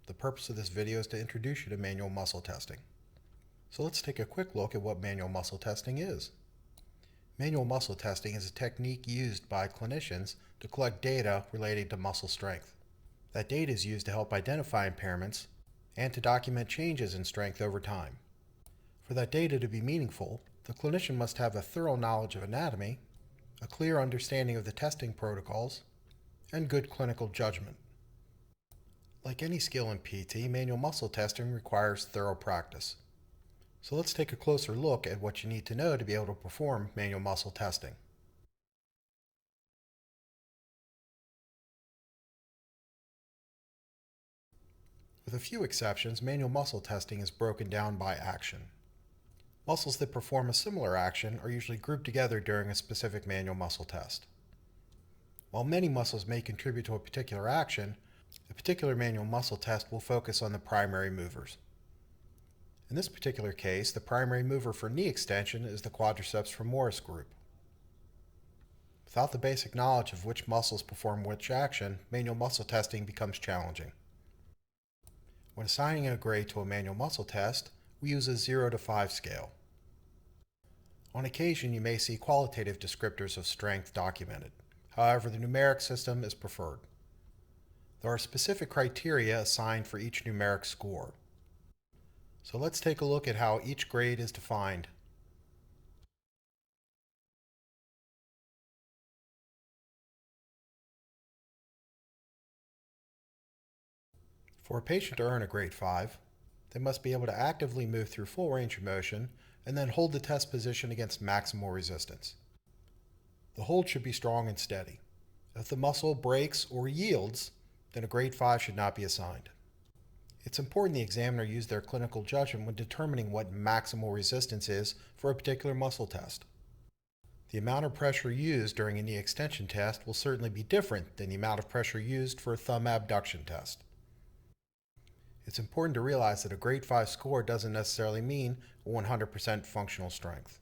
The purpose of this video is to introduce you to manual muscle testing. So let's take a quick look at what manual muscle testing is. Manual muscle testing is a technique used by clinicians to collect data relating to muscle strength. That data is used to help identify impairments and to document changes in strength over time. For that data to be meaningful, the clinician must have a thorough knowledge of anatomy, a clear understanding of the testing protocols, and good clinical judgment. Like any skill in PT, manual muscle testing requires thorough practice. So let's take a closer look at what you need to know to be able to perform manual muscle testing. With a few exceptions, manual muscle testing is broken down by action. Muscles that perform a similar action are usually grouped together during a specific manual muscle test. While many muscles may contribute to a particular action, a particular manual muscle test will focus on the primary movers. In this particular case, the primary mover for knee extension is the quadriceps femoris group. Without the basic knowledge of which muscles perform which action, manual muscle testing becomes challenging. When assigning a grade to a manual muscle test, we use a 0 to 5 scale. On occasion, you may see qualitative descriptors of strength documented. However, the numeric system is preferred. There are specific criteria assigned for each numeric score. So let's take a look at how each grade is defined. For a patient to earn a grade 5, they must be able to actively move through full range of motion and then hold the test position against maximal resistance. The hold should be strong and steady. If the muscle breaks or yields, then a grade 5 should not be assigned. It's important the examiner use their clinical judgment when determining what maximal resistance is for a particular muscle test. The amount of pressure used during a knee extension test will certainly be different than the amount of pressure used for a thumb abduction test. It's important to realize that a grade 5 score doesn't necessarily mean a 100% functional strength.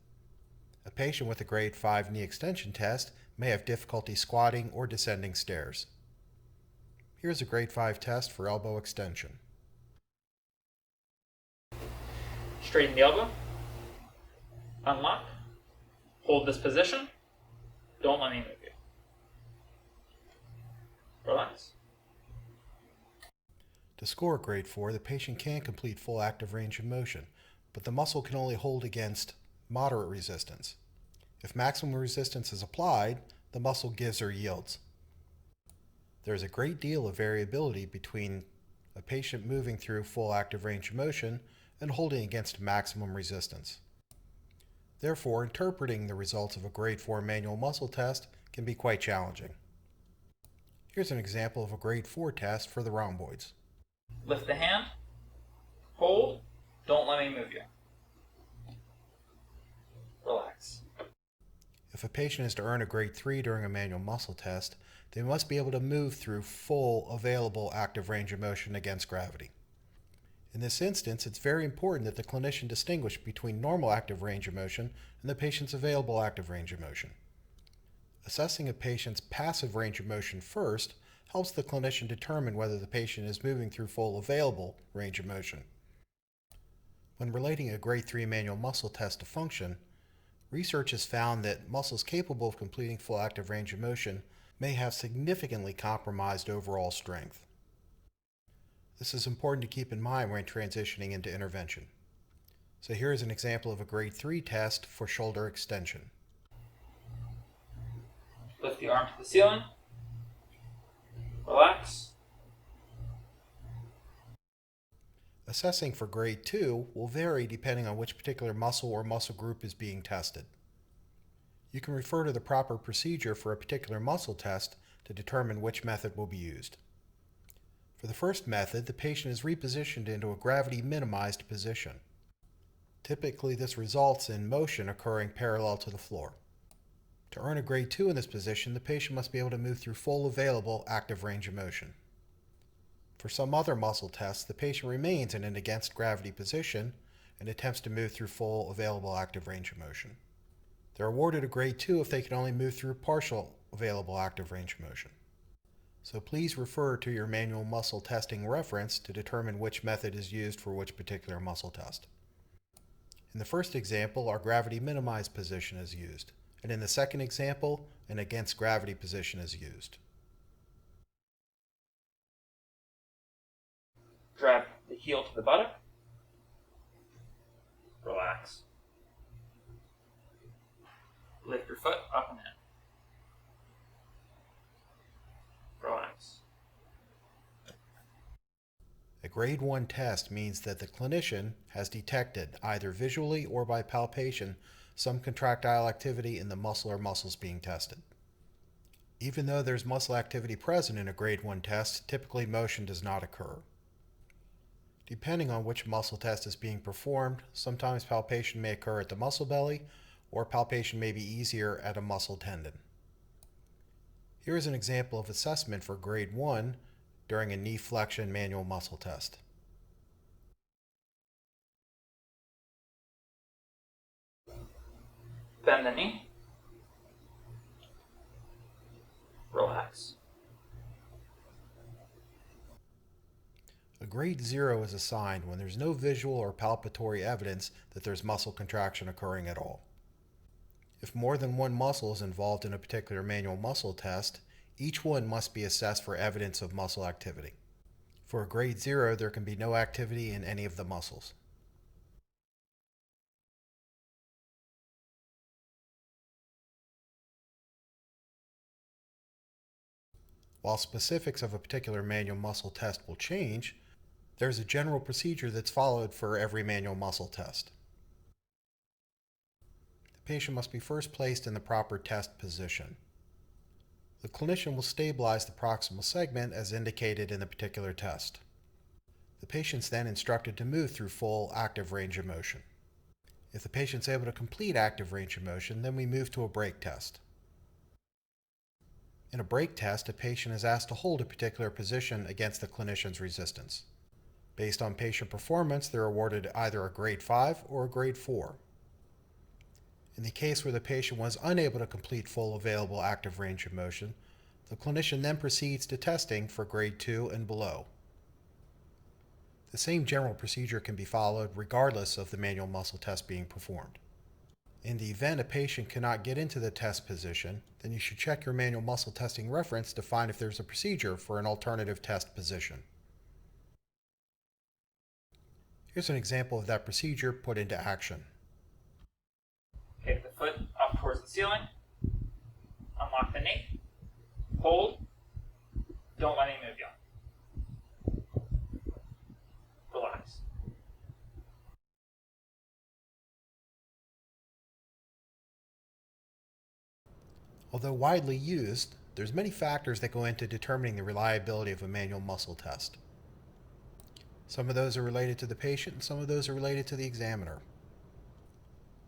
A patient with a grade 5 knee extension test may have difficulty squatting or descending stairs. Here's a grade 5 test for elbow extension. Straighten the elbow, unlock, hold this position, don't let me move you. Relax. To score a grade 4, the patient can complete full active range of motion, but the muscle can only hold against moderate resistance. If maximum resistance is applied, the muscle gives or yields. There is a great deal of variability between a patient moving through full active range of motion and holding against maximum resistance. Therefore, interpreting the results of a grade 4 manual muscle test can be quite challenging. Here's an example of a grade 4 test for the rhomboids. Lift the hand, hold, don't let me move you. Relax. If a patient is to earn a grade 3 during a manual muscle test, they must be able to move through full available active range of motion against gravity. In this instance, it's very important that the clinician distinguish between normal active range of motion and the patient's available active range of motion. Assessing a patient's passive range of motion first helps the clinician determine whether the patient is moving through full available range of motion. When relating a grade 3 manual muscle test to function, research has found that muscles capable of completing full active range of motion may have significantly compromised overall strength. This is important to keep in mind when transitioning into intervention. So here is an example of a grade 3 test for shoulder extension. Lift the arm to the ceiling. Relax. Assessing for grade 2 will vary depending on which particular muscle or muscle group is being tested. You can refer to the proper procedure for a particular muscle test to determine which method will be used. For the first method, the patient is repositioned into a gravity-minimized position. Typically, this results in motion occurring parallel to the floor. To earn a grade 2 in this position, the patient must be able to move through full available active range of motion. For some other muscle tests, the patient remains in an against gravity position and attempts to move through full available active range of motion. They're awarded a grade 2 if they can only move through partial available active range of motion. so please refer to your manual muscle testing reference to determine which method is used for which particular muscle test. In the first example, our gravity minimized position is used, and in the second example, an against gravity position is used. Drag the heel to the buttock. Relax. Lift your foot up and in. Relax. A grade 1 test means that the clinician has detected, either visually or by palpation, some contractile activity in the muscle or muscles being tested. Even though there's muscle activity present in a grade 1 test, typically motion does not occur. Depending on which muscle test is being performed, sometimes palpation may occur at the muscle belly, or palpation may be easier at a muscle tendon. Here is an example of assessment for grade 1 during a knee flexion manual muscle test. Bend the knee. Relax. A grade 0 is assigned when there's no visual or palpatory evidence that there's muscle contraction occurring at all. If more than one muscle is involved in a particular manual muscle test, each one must be assessed for evidence of muscle activity. For a grade 0, there can be no activity in any of the muscles. While specifics of a particular manual muscle test will change, there's a general procedure that's followed for every manual muscle test. The patient must be first placed in the proper test position. The clinician will stabilize the proximal segment as indicated in the particular test. The patient's then instructed to move through full active range of motion. If the patient's able to complete active range of motion, then we move to a break test. In a break test, a patient is asked to hold a particular position against the clinician's resistance. Based on patient performance, they're awarded either a grade 5 or a grade 4. In the case where the patient was unable to complete full available active range of motion, the clinician then proceeds to testing for grade 2 and below. The same general procedure can be followed regardless of the manual muscle test being performed. In the event a patient cannot get into the test position, then you should check your manual muscle testing reference to find if there's a procedure for an alternative test position. Here's an example of that procedure put into action. Take the foot up towards the ceiling. Unlock the knee. Hold. Don't let any move you. Relax. Although widely used, there's many factors that go into determining the reliability of a manual muscle test. Some of those are related to the patient and some of those are related to the examiner.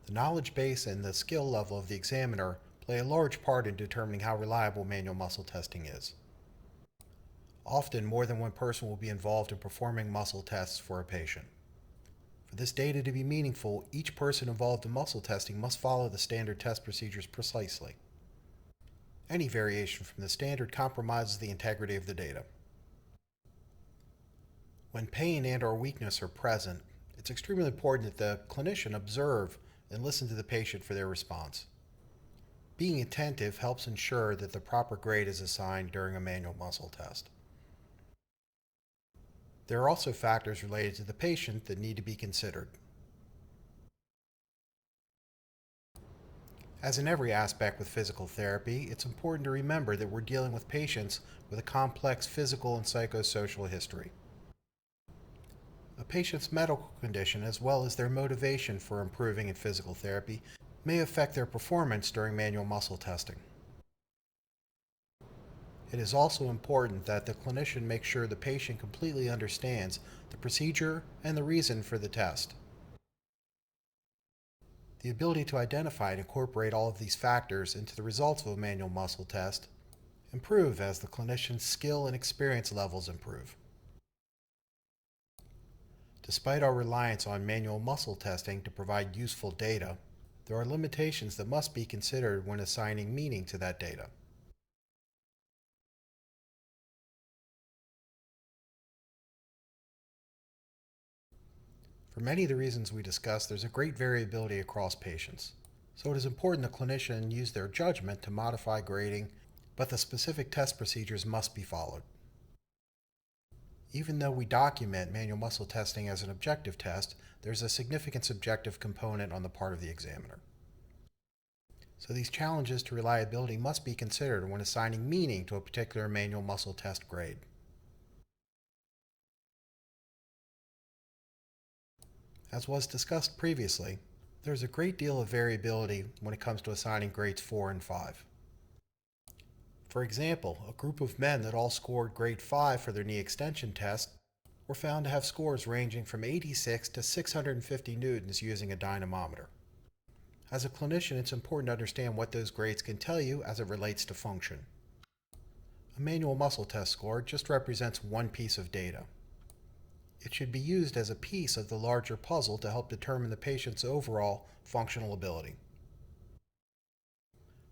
The knowledge base and the skill level of the examiner play a large part in determining how reliable manual muscle testing is. Often, more than one person will be involved in performing muscle tests for a patient. For this data to be meaningful, each person involved in muscle testing must follow the standard test procedures precisely. Any variation from the standard compromises the integrity of the data. When pain and/or weakness are present, it's extremely important that the clinician observe and listen to the patient for their response. Being attentive helps ensure that the proper grade is assigned during a manual muscle test. There are also factors related to the patient that need to be considered. As in every aspect with physical therapy, it's important to remember that we're dealing with patients with a complex physical and psychosocial history. A patient's medical condition, as well as their motivation for improving in physical therapy, may affect their performance during manual muscle testing. It is also important that the clinician make sure the patient completely understands the procedure and the reason for the test. The ability to identify and incorporate all of these factors into the results of a manual muscle test improve as the clinician's skill and experience levels improve. Despite our reliance on manual muscle testing to provide useful data, there are limitations that must be considered when assigning meaning to that data. For many of the reasons we discussed, there's a great variability across patients. So it is important the clinician use their judgment to modify grading, but the specific test procedures must be followed. Even though we document manual muscle testing as an objective test, there's a significant subjective component on the part of the examiner. So these challenges to reliability must be considered when assigning meaning to a particular manual muscle test grade. As was discussed previously, there's a great deal of variability when it comes to assigning grades 4 and 5. For example, a group of men that all scored grade 5 for their knee extension test were found to have scores ranging from 86 to 650 newtons using a dynamometer. As a clinician, it's important to understand what those grades can tell you as it relates to function. A manual muscle test score just represents one piece of data. It should be used as a piece of the larger puzzle to help determine the patient's overall functional ability.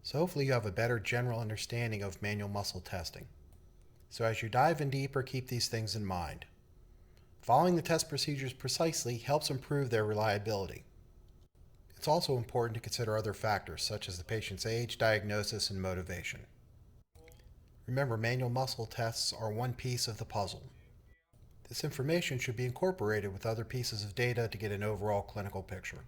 So hopefully you have a better general understanding of manual muscle testing. So as you dive in deeper, keep these things in mind. Following the test procedures precisely helps improve their reliability. It's also important to consider other factors such as the patient's age, diagnosis, and motivation. Remember, manual muscle tests are one piece of the puzzle. This information should be incorporated with other pieces of data to get an overall clinical picture.